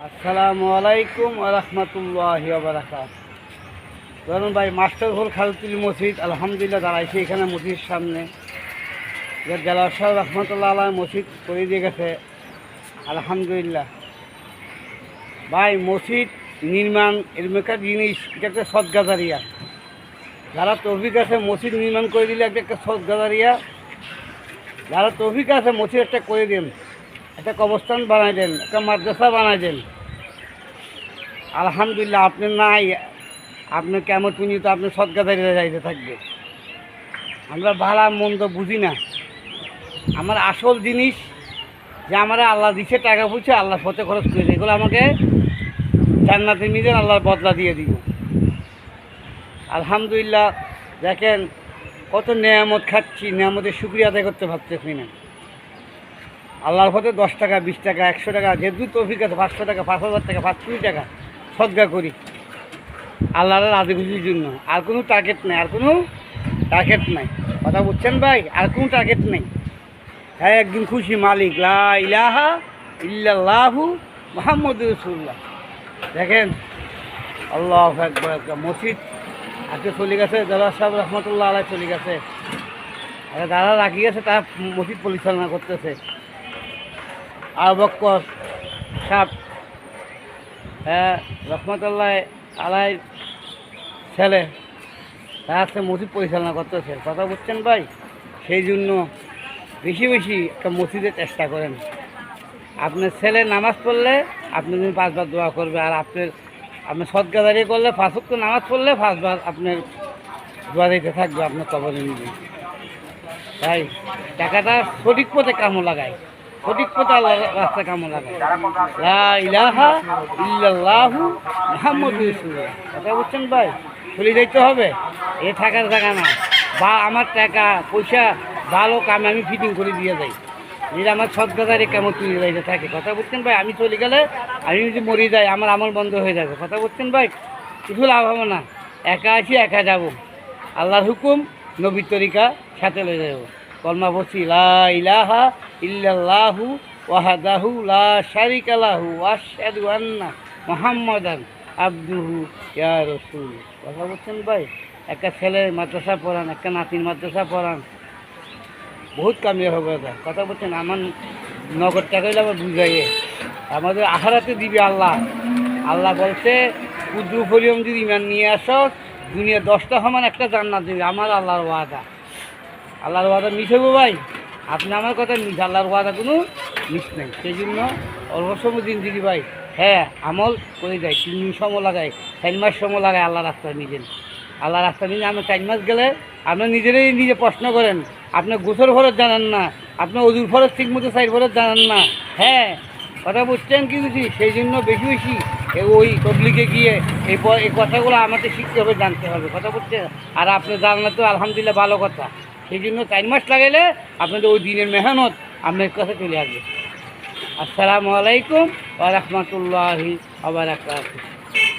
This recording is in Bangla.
আসসালামু আলাইকুম ওয়া রাহমাতুল্লাহি ওয়া বারাকাতুহু। ধরুন ভাই মাস্টার হোল খালতুলি মসজিদ আলহামদুলিল্লাহ দাঁড়াইছে এখানে মসজিদের সামনে। জেলা শাহ রহমতুল্লাহ আলাহ মসজিদ করে দিয়ে গেছে আলহামদুলিল্লাহ। ভাই মসজিদ নির্মাণ এরকম একটা জিনিস, এটা একটা সদগাজারিয়া। যারা তৌফিক আছে মসজিদ নির্মাণ করে দিলে একটা সদগাজারিয়া। যারা তৌফিক আছে মসজিদ একটা করে দেন, একটা কবরস্থান বানাই দেন, একটা মাদ্রাসা বানাই দেন আলহামদুলিল্লাহ। আপনি নাই, আপনি কেমন পুঁজি তো আপনি সদগাজারিয়া যাইতে থাকবে। আমরা ভাড়া মন্দ বুঝি না। আমার আসল জিনিস যে আমার আল্লাহ দিচ্ছে টাকা পয়সা আল্লাহ পথে খরচ করে দেয়, এগুলো আমাকে জান্নাতে নিয়ে যান, আল্লাহর বদলা দিয়ে দিব আলহামদুলিল্লাহ। দেখেন কত নেয়ামত খাচ্ছি, নেয়ামতের শুকরিয়া আদায় করতে পারতেছি না। আল্লাহর পথে 10 টাকা 20 টাকা 100 টাকা যেহেতু তৌফিক আছে 500 টাকা 5000 টাকা 500 টাকা সদকা করি আল্লাহর রাজি খুশির জন্য। আর কোনো টার্গেট নেই, আর কোনো টার্গেট নাই। কথা বুঝছেন ভাই? আর কোনো টার্গেট নেই। হ্যাঁ, একদিন খুশি মালিক লা ইলাহা ইল্লাল্লাহু মুহাম্মাদুর রাসূলুল্লাহ। দেখেন আল্লাহু আকবার। একটা মসজিদ আজকে চলে গেছে, দাদা সাহেব রহমতুল্লাহ আলাইহি চলে গেছে, আর দাদা রাখি গেছে, তারা মসজিদ পরিচালনা করতেছে। আবু বকর সাহেব, হ্যাঁ রহমতুল্লাহ আলাইহির ছেলে, তারা আজকে মসজিদ পরিচালনা করতেছে। কথা বুঝছেন ভাই? সেই জন্য বেশি বেশি একটা মসজিদের চেষ্টা করেন। আপনার ছেলে নামাজ পড়লে আপনি 5 বার দোয়া করবে, আর আপনার সদগাজারি করলে 5 ওয়াক্ত নামাজ পড়লে 5 বার আপনার দোয়া দিতে থাকবে আপনার কবরে নিজে। তাই টাকাটা সঠিক পথে কামো লাগায়, সঠিক পথে আল্লাহর রাস্তায় কামো লাগায়। লা ইলাহা ইল্লাল্লাহু মুহাম্মাদুর রাসূলুল্লাহ। কথা বুঝছেন ভাই? চলে যাইতে হবে, এ থাকার জায়গা না। বা আমার টাকা পয়সা ভালো কামে আমি ফিটিং করে দিয়ে যাই, এটা আমার সদগাজারি কেমন তুলে যাইতে থাকে। কথা বুঝছেন ভাই? আমি চলে গেলে, আমি যদি মরে যাই আমার আমল বন্ধ হয়ে যাবে। কথা বুঝছেন ভাই? কিছু লাভ হবে না। একা আছি, একা যাব, আল্লাহর হুকুম নবীর তরিকা সাথে লয়ে যাব। কলমা বলছি লা ইলাহা ইল্লাল্লাহু ওয়াহদাহু লা শারিকা লাহু আশহাদু আন্না মুহাম্মাদান আবদুহু ইয়া রাসূল। কথা বলছেন ভাই? একটা ছেলের মাদ্রাসা পড়ান, একটা নাতির মাদ্রাসা পড়ান, বহুত কামিয়ে হবে। কথা বলছেন? আমার নগদ টাকা হইলে আবার বুঝাইয়ে আমাদের আখারাতে দিবে আল্লাহ। আল্লাহ বলছে কুদ্রু ফলিয়ম যদি ইমান নিয়ে আসো দুনিয়া 10টা সমান একটা জান্নাত দেবে। আমার আল্লাহর ওয়াদা, আল্লাহর ওয়াদা মিস হবো ভাই? আপনি আমার কথা মিস, আল্লাহর ওয়াদা কোনো মিস নেই। সেই জন্য অল্প সময় দিন দিদি ভাই, হ্যাঁ আমল করে যায়, 3 দিন সময় লাগায়, 4 মাস সময় লাগায় আল্লাহ রাস্তায় নিজেন। আল্লাহ রাস্তা নিয়ে আমরা 4 মাস গেলে আপনার নিজেরাই নিজে প্রশ্ন করেন, আপনার গোসল ফরজ জানেন না, আপনার অজুর ফরজ ঠিক মতো 4 ফরজ জানেন না। হ্যাঁ কথা বুঝছেন কি বুঝি? সেই জন্য বেশি বেশি ওই তবলিগে গিয়ে এই কথাগুলো আমাদের শিখতে হবে, জানতে হবে। কথা বুঝছেন? আর আপনি জানলে তো আলহামদুলিল্লাহ ভালো কথা। সেই জন্য 4 মাস লাগাইলে আপনাদের ওই দিনের মেহনত আপনার কাছে চলে আসবে। আসসালামু আলাইকুম ওয়া রাহমাতুল্লাহি ওয়া বারাকাতুহু।